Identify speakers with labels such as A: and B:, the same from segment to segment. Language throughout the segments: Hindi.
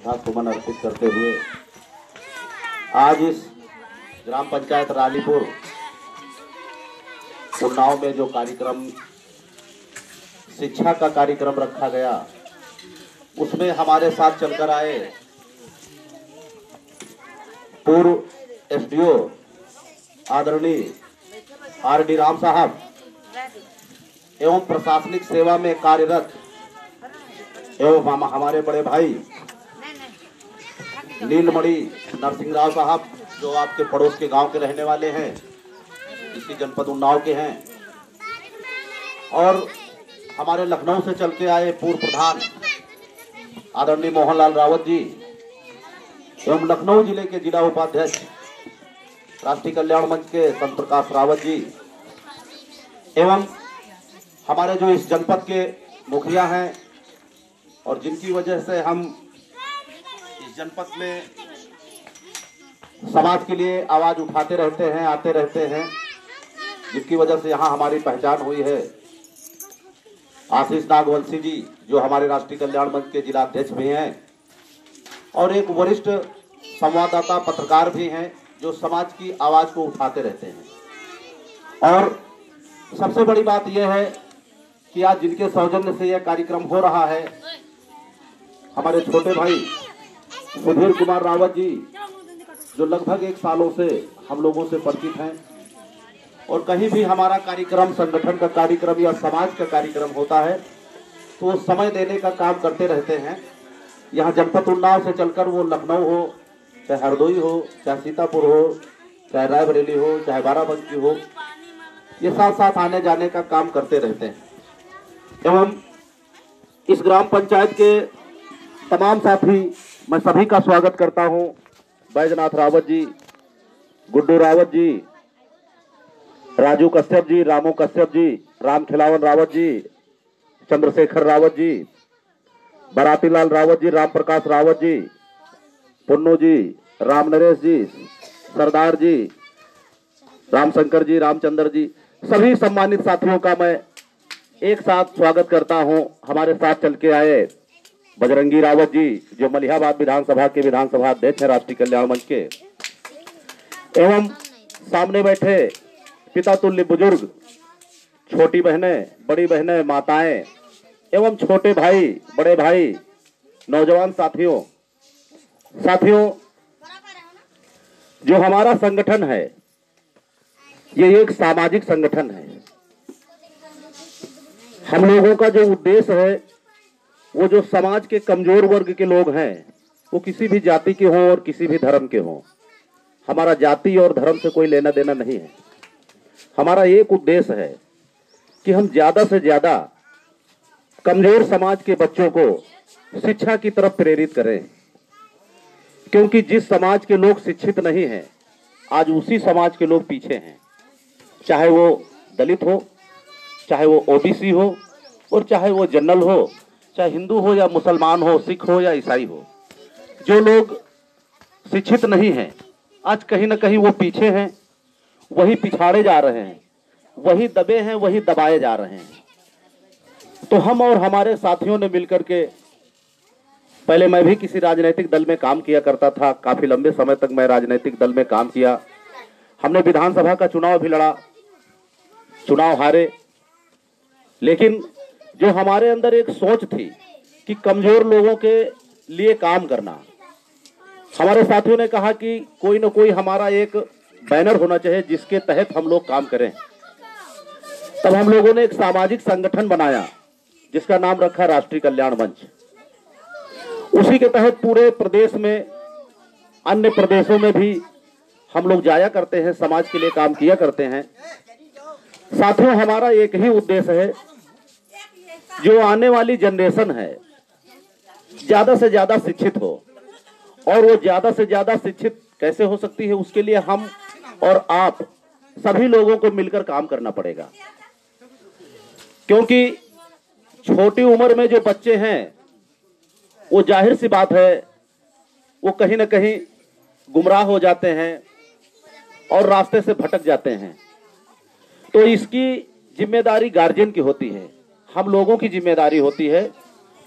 A: सुमन अर्पित करते हुए आज इस ग्राम पंचायत रानीपुर उन्नाव में जो कार्यक्रम शिक्षा का कार्यक्रम रखा गया, उसमें हमारे साथ चलकर आए पूर्व एसडीओ आदरणीय आर.डी. राम साहब एवं प्रशासनिक सेवा में कार्यरत एवं हमारे बड़े भाई नीलमणि नरसिंह राव साहब, जो आपके पड़ोस के गांव के रहने वाले हैं, इसी जनपद उन्नाव के हैं, और हमारे लखनऊ से चल के आए पूर्व प्रधान आदरणीय मोहनलाल रावत जी एवं लखनऊ जिले के जिला उपाध्यक्ष राष्ट्रीय कल्याण मंच के संत प्रकाश रावत जी एवं हमारे जो इस जनपद के मुखिया हैं और जिनकी वजह से हम इस जनपद में समाज के लिए आवाज उठाते रहते हैं, आते रहते हैं, जिसकी वजह से यहाँ हमारी पहचान हुई है। आशीष नागवंशी जी, जो हमारे राष्ट्रीय कल्याण मंच के जिला अध्यक्ष भी हैं और एक वरिष्ठ संवाददाता पत्रकार भी हैं, जो समाज की आवाज को उठाते रहते हैं। और सबसे बड़ी बात यह है कि आज जिनके सौजन्य से यह कार्यक्रम हो रहा है, हमारे छोटे भाई सुधीर कुमार रावत जी, जो लगभग 1 सालों से हम लोगों से परिचित हैं और कहीं भी हमारा कार्यक्रम, संगठन का कार्यक्रम या समाज का कार्यक्रम होता है तो वो समय देने का काम करते रहते हैं। यहाँ जनपद उन्नाव से चलकर वो लखनऊ हो, चाहे हरदोई हो, चाहे सीतापुर हो, चाहे रायबरेली हो, चाहे बाराबंकी हो, ये साथ साथ आने जाने का काम करते रहते हैं। एवं इस ग्राम पंचायत के तमाम साथी, मैं सभी का स्वागत करता हूं। बैजनाथ रावत जी, गुड्डू रावत जी, राजू कश्यप जी, रामू कश्यप जी, राम खिलावन रावत जी, चंद्रशेखर रावत जी, बरातीलाल रावत जी, राम प्रकाश रावत जी, पुन्नू जी, राम नरेश जी, सरदार जी, रामशंकर जी, रामचंद्र जी, सभी सम्मानित साथियों का मैं एक साथ स्वागत करता हूं। हमारे साथ चल के आए बजरंगी रावत जी, जो मलिहाबाद विधानसभा के विधानसभा अध्यक्ष है राष्ट्रीय कल्याण मंच के, एवं सामने बैठे पिता तुल्य बुजुर्ग, छोटी बहनें, बड़ी बहनें, माताएं एवं छोटे भाई, बड़े भाई, नौजवान साथियों, जो हमारा संगठन है ये एक सामाजिक संगठन है। हम लोगों का जो उद्देश्य है वो जो समाज के कमजोर वर्ग के लोग हैं, वो किसी भी जाति के हों और किसी भी धर्म के हों, हमारा जाति और धर्म से कोई लेना देना नहीं है। हमारा एक उद्देश्य है कि हम ज्यादा से ज्यादा कमजोर समाज के बच्चों को शिक्षा की तरफ प्रेरित करें, क्योंकि जिस समाज के लोग शिक्षित नहीं हैं, आज उसी समाज के लोग पीछे हैं। चाहे वो दलित हो, चाहे वो ओबीसी हो, और चाहे वो जनरल हो, चाहे हिंदू हो या मुसलमान हो, सिख हो या ईसाई हो, जो लोग शिक्षित नहीं हैं, आज कहीं ना कहीं वो पीछे हैं, वही पिछाड़े जा रहे हैं, वही दबे हैं, वही दबाए जा रहे हैं। तो हम और हमारे साथियों ने मिलकर के, पहले मैं भी किसी राजनीतिक दल में काम किया करता था, काफी लंबे समय तक मैं राजनीतिक दल में काम किया। हमने विधानसभा का चुनाव भी लड़ा, चुनाव हारे, लेकिन जो हमारे अंदर एक सोच थी कि कमजोर लोगों के लिए काम करना, हमारे साथियों ने कहा कि कोई ना कोई हमारा एक बैनर होना चाहिए जिसके तहत हम लोग काम करें। तब हम लोगों ने एक सामाजिक संगठन बनाया जिसका नाम रखा राष्ट्रीय कल्याण मंच। उसी के तहत पूरे प्रदेश में, अन्य प्रदेशों में भी हम लोग जाया करते हैं, समाज के लिए काम किया करते हैं। साथियों, हमारा एक ही उद्देश्य है, जो आने वाली जनरेशन है ज्यादा से ज्यादा शिक्षित हो, और वो ज्यादा से ज्यादा शिक्षित कैसे हो सकती है, उसके लिए हम और आप सभी लोगों को मिलकर काम करना पड़ेगा। क्योंकि छोटी उम्र में जो बच्चे हैं, वो जाहिर सी बात है, वो कहीं ना कहीं गुमराह हो जाते हैं और रास्ते से भटक जाते हैं। तो इसकी जिम्मेदारी गार्जियन की होती है, हम लोगों की जिम्मेदारी होती है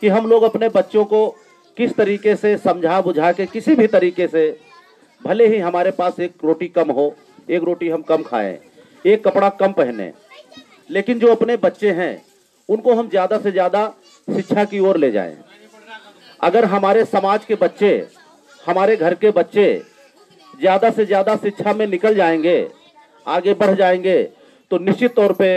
A: कि हम लोग अपने बच्चों को किस तरीके से समझा बुझा के किसी भी तरीके से, भले ही हमारे पास एक रोटी कम हो, एक रोटी हम कम खाएं, एक कपड़ा कम पहने, लेकिन जो अपने बच्चे हैं उनको हम ज्यादा से ज्यादा शिक्षा की ओर ले जाएं। अगर हमारे समाज के बच्चे, हमारे घर के बच्चे ज्यादा से ज्यादा शिक्षा में निकल जाएंगे, आगे बढ़ जाएंगे, तो निश्चित तौर पे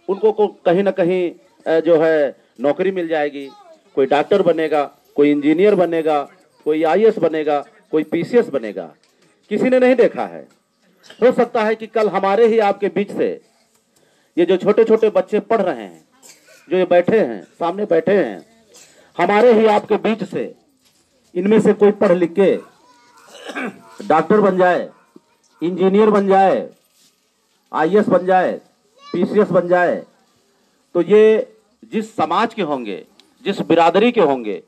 A: उनको को कहीं ना कहीं जो है नौकरी मिल जाएगी। कोई डॉक्टर बनेगा, कोई इंजीनियर बनेगा, कोई आईएएस बनेगा, कोई पीसीएस बनेगा। किसी ने नहीं देखा है। हो सकता है कि कल हमारे ही आपके बीच से ये जो छोटे छोटे बच्चे पढ़ रहे हैं, जो ये बैठे हैं, सामने बैठे हैं, हमारे ही आपके बीच से इनमें से कोई पढ़ लिख के डॉक्टर बन जाए, इंजीनियर बन जाए, आईएएस बन जाए, पीसीएस बन जाए, तो ये जिस समाज के होंगे, जिस बिरादरी के होंगे,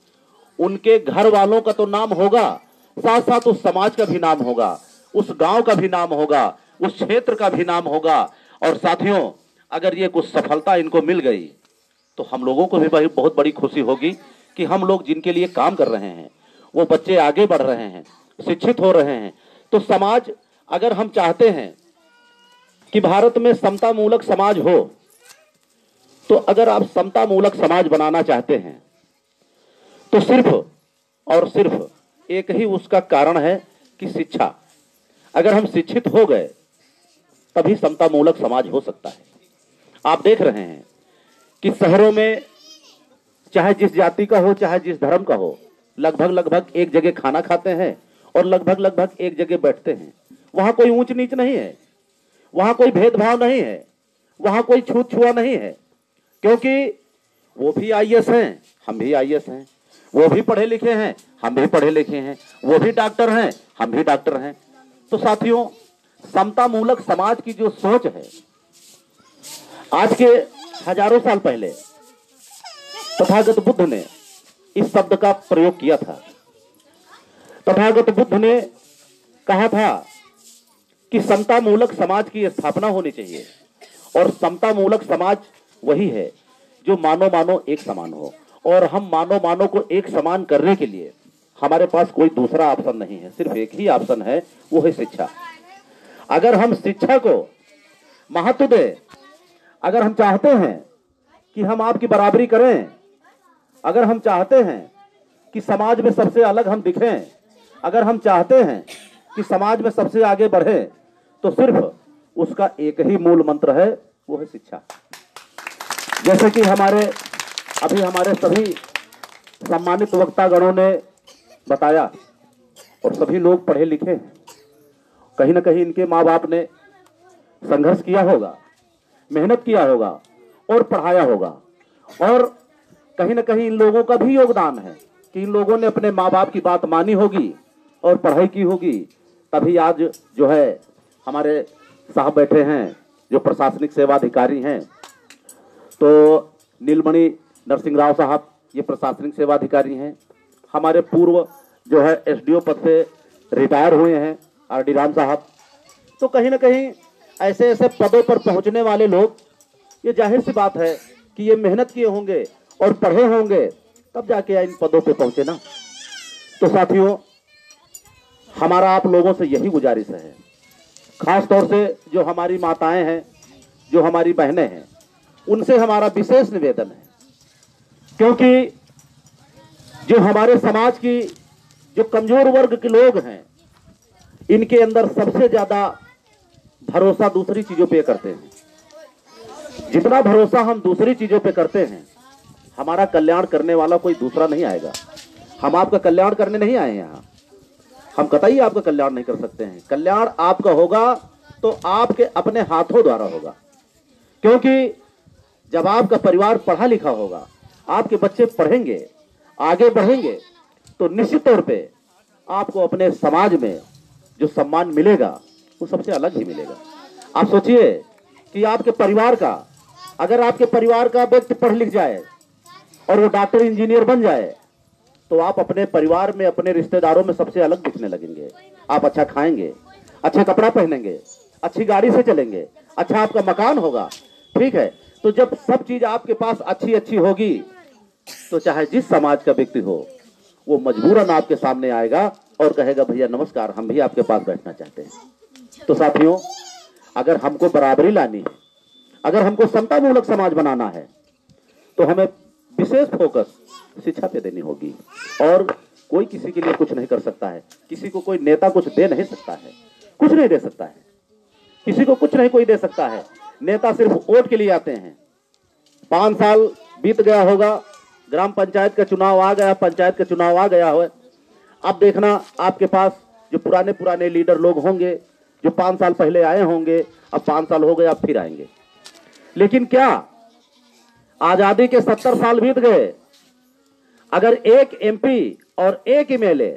A: उनके घर वालों का तो नाम होगा, साथ साथ उस समाज का भी नाम होगा, उस गांव का भी नाम होगा, उस क्षेत्र का भी नाम होगा। और साथियों, अगर ये कुछ सफलता इनको मिल गई तो हम लोगों को भी बहुत बड़ी खुशी होगी कि हम लोग जिनके लिए काम कर रहे हैं वो बच्चे आगे बढ़ रहे हैं, शिक्षित हो रहे हैं। तो समाज, अगर हम चाहते हैं कि भारत में समता मूलक समाज हो, तो अगर आप समता मूलक समाज बनाना चाहते हैं तो सिर्फ और सिर्फ एक ही उसका कारण है कि शिक्षा। अगर हम शिक्षित हो गए तभी समता मूलक समाज हो सकता है। आप देख रहे हैं कि शहरों में चाहे जिस जाति का हो, चाहे जिस धर्म का हो, लगभग एक जगह खाना खाते हैं और लगभग एक जगह बैठते हैं। वहां कोई ऊंच नीच नहीं है, वहां कोई भेदभाव नहीं है, वहां कोई छूत छुआ नहीं है, क्योंकि वो भी आईएएस हैं, हम भी आईएएस हैं, वो भी पढ़े लिखे हैं, हम भी पढ़े लिखे हैं, वो भी डॉक्टर हैं, हम भी डॉक्टर हैं। तो साथियों, समता मूलक समाज की जो सोच है, आज के हजारों साल पहले तथागत बुद्ध ने इस शब्द का प्रयोग किया था। तथागत बुद्ध ने कहा था कि समता मूलक समाज की स्थापना होनी चाहिए, और समता मूलक समाज वही है जो मानो मानो एक समान हो। और हम मानो मानो को एक समान करने के लिए हमारे पास कोई दूसरा ऑप्शन नहीं है, सिर्फ एक ही ऑप्शन है, वो है शिक्षा। अगर हम शिक्षा को महत्व दें, अगर हम चाहते हैं कि हम आपकी बराबरी करें, अगर हम चाहते हैं कि समाज में सबसे अलग हम दिखें, अगर हम चाहते हैं कि समाज में सबसे आगे बढ़े, तो सिर्फ उसका एक ही मूल मंत्र है, वो है शिक्षा। जैसे कि अभी हमारे सभी सम्मानित वक्तागणों ने बताया, और सभी लोग पढ़े लिखे हैं, कहीं ना कहीं इनके माँ बाप ने संघर्ष किया होगा, मेहनत किया होगा और पढ़ाया होगा, और कहीं ना कहीं इन लोगों का भी योगदान है कि इन लोगों ने अपने माँ बाप की बात मानी होगी और पढ़ाई की होगी, तभी आज जो है हमारे साहब बैठे हैं जो प्रशासनिक सेवा अधिकारी हैं। तो नीलमणि नरसिंह राव साहब ये प्रशासनिक सेवा अधिकारी हैं। हमारे पूर्व जो है एसडीओ पद से रिटायर हुए हैं आरडी राम साहब। तो कहीं ना कहीं ऐसे ऐसे पदों पर पहुंचने वाले लोग, ये जाहिर सी बात है कि ये मेहनत किए होंगे और पढ़े होंगे, तब जाके इन पदों पे पहुंचे ना। तो साथियों, हमारा आप लोगों से यही गुजारिश है, खास तौर से जो हमारी माताएं हैं, जो हमारी बहनें हैं, उनसे हमारा विशेष निवेदन है, क्योंकि जो हमारे समाज की जो कमजोर वर्ग के लोग हैं, इनके अंदर सबसे ज्यादा भरोसा दूसरी चीजों पे करते हैं। जितना भरोसा हम दूसरी चीजों पे करते हैं, हमारा कल्याण करने वाला कोई दूसरा नहीं आएगा। हम आपका कल्याण करने नहीं आए यहाँ, हम कतई आपका कल्याण नहीं कर सकते हैं। कल्याण आपका होगा तो आपके अपने हाथों द्वारा होगा, क्योंकि जब आपका परिवार पढ़ा लिखा होगा, आपके बच्चे पढ़ेंगे, आगे बढ़ेंगे, तो निश्चित तौर पे आपको अपने समाज में जो सम्मान मिलेगा वो सबसे अलग ही मिलेगा। आप सोचिए कि आपके परिवार का, अगर आपके परिवार का व्यक्ति पढ़ लिख जाए और वो डॉक्टर इंजीनियर बन जाए, तो आप अपने परिवार में, अपने रिश्तेदारों में सबसे अलग दिखने लगेंगे। आप अच्छा खाएंगे, अच्छा कपड़ा पहनेंगे, अच्छी गाड़ी से चलेंगे, अच्छा आपका मकान होगा, ठीक है। तो जब सब चीज आपके पास अच्छी अच्छी होगी, तो चाहे जिस समाज का व्यक्ति हो, वो मजबूरन आपके सामने आएगा और कहेगा भैया नमस्कार, हम भी आपके पास बैठना चाहते हैं। तो साथियों, अगर हमको बराबरी लानी है, अगर हमको समतामूलक समाज बनाना है, तो हमें विशेष फोकस शिक्षा पे देनी होगी। और कोई किसी के लिए कुछ नहीं कर सकता है, किसी को कोई नेता कुछ दे नहीं सकता है, कुछ नहीं दे सकता है, किसी को कुछ नहीं कोई दे सकता है। नेता सिर्फ वोट के लिए आते हैं। 5 साल बीत गया होगा, ग्राम पंचायत का चुनाव आ गया, पंचायत का चुनाव आ गया हो, अब देखना आपके पास जो पुराने पुराने लीडर लोग होंगे, जो 5 साल पहले आए होंगे, अब 5 साल हो गए, अब फिर आएंगे। लेकिन क्या आजादी के 70 साल बीत गए, अगर एक एमपी और एक एमएलए,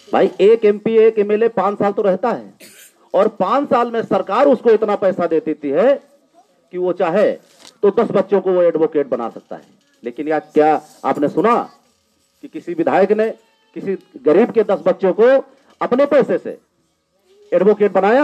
A: भाई एक एमपी एक एमएलए 5 साल तो रहता है, और 5 साल में सरकार उसको इतना पैसा दे देती है कि वो चाहे तो 10 बच्चों को वो एडवोकेट बना सकता है। लेकिन या क्या आपने सुना कि किसी विधायक ने किसी गरीब के 10 बच्चों को अपने पैसे से एडवोकेट बनाया?